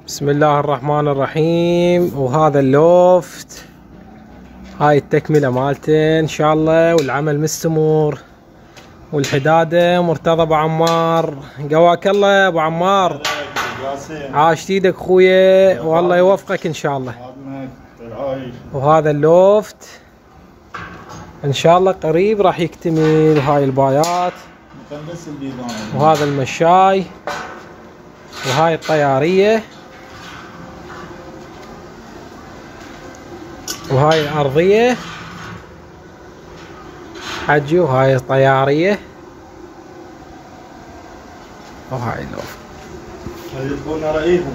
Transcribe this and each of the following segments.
بسم الله الرحمن الرحيم. وهذا اللوفت، هاي التكملة مالته ان شاء الله، والعمل مستمر والحدادة. مرتضى ابو عمار، قواك الله يا ابو عمار، عاشت ايدك اخويا والله يوفقك ان شاء الله. وهذا اللوفت ان شاء الله قريب راح يكتمل. هاي البايات، وهذا المشاي، وهاي الطيارية، وهاي الأرضية حجي، وهاي الطيارية، وهاي اللوفت. يبون رأيهم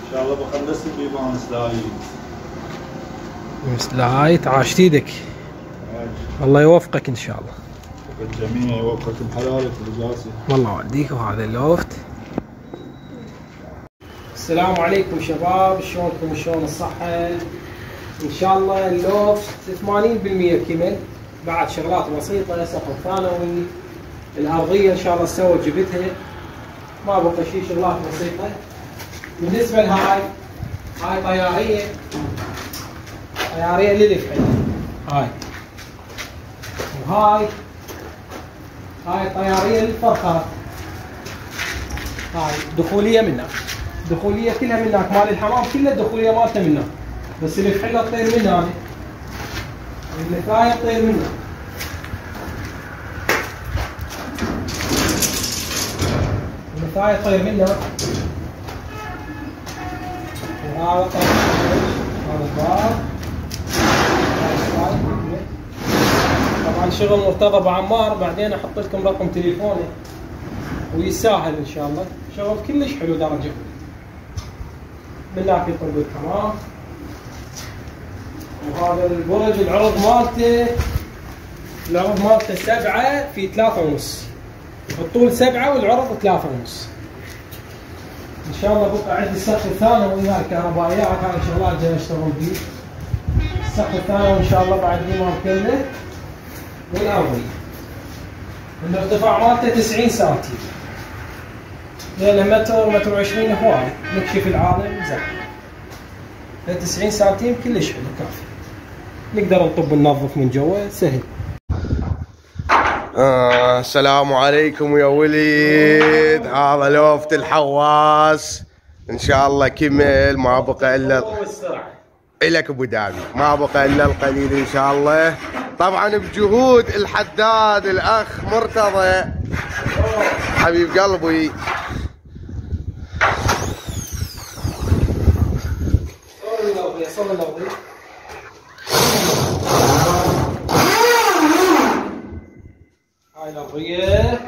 ان شاء الله. بخلص البيبان مسلايت. عاشت ايدك، الله يوفقك ان شاء الله. الجميع يوفقكم حلالك ورجاسي والله يوديك. وهذا اللوفت. السلام عليكم شباب، شلونكم وشلون الصحة؟ ان شاء الله اللوفت 80% كمل، بعد شغلات بسيطة، سقف ثانوي، الأرضية ان شاء الله سوت جبتها، ما بقى شيء، شغلات بسيطة. بالنسبة لهاي، هاي طيارية للف هاي، وهاي طيارية للفرخات. هاي دخولية منها، دخولية كلها من هناك، مال الحمام كلها الدخولية مالته من هناك، بس اللي الحلة تطير من هنا، النفاية تطير من هنا. النفاية تطير من هنا. وهذا طير، هذا الباب. طبعا شغل مرتضى ابو عمار، بعدين احط لكم رقم تليفونه ويسهل ان شاء الله. شغل كلش حلو درجه. من ناحيه طرق الحمام، وهذا البرج العرض مالته 7 في 3.5، الطول 7 والعرض 3.5. ان شاء الله بقى عندي السقف الثانوي، هاي الكهربائيات، هاي شغلات جاي اشتغل بيه. السقف الثانوي ان شاء الله بعد ما مكمله، والأرضية الارتفاع مالته 90 سنتي، لأنه متر و20 هواي، نكشف العالم زين. 90 سنتيم كلش حلو كافي، نقدر نطب ننظف من جوا سهل. السلام عليكم يا وليد. هذا لوفت الحواس ان شاء الله كمل، ما بقى الا إلك ابو دامي، ما بقى الا القليل ان شاء الله. طبعا بجهود الحداد الاخ مرتضى حبيب قلبي. هاي الأرضية،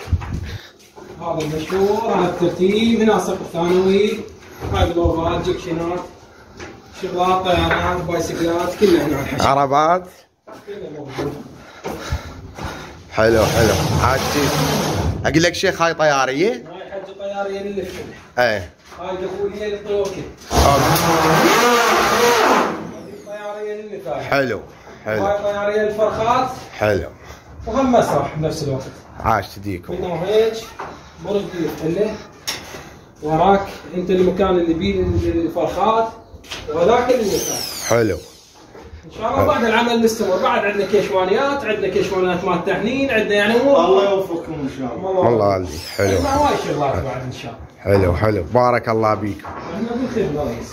هذا المشهور، هذا الترتيب، هنا سقف ثانوي، هاي بلوفات، جكشنات، شغلات، طيارات، بايسكلات، كلها هنا الحشد. عربات حلو. عاشتي. اقول لك شيخ، هاي طياريه، هاي حج طياريه للف. ايه، هاي دخوليه للطيور كل. هاي طياريه للنفاية. حلو. هاي طياريه للفرخات. حلو. وهم مسرح بنفس الوقت. عاش تديكم. هنا هيك برج يحله، وراك انت المكان اللي بيه الفرخات، وهذاك للنفاية. حلو. ان شاء الله بعد العمل مستمر. بعد عندنا كيشوانيات، مال تحنين، عندنا يعني الله يوفقكم ان شاء الله. والله والدي حلو. هواي شغلات بعد ان شاء الله. حلو. بارك الله بيكم. احنا بالخير رئيس.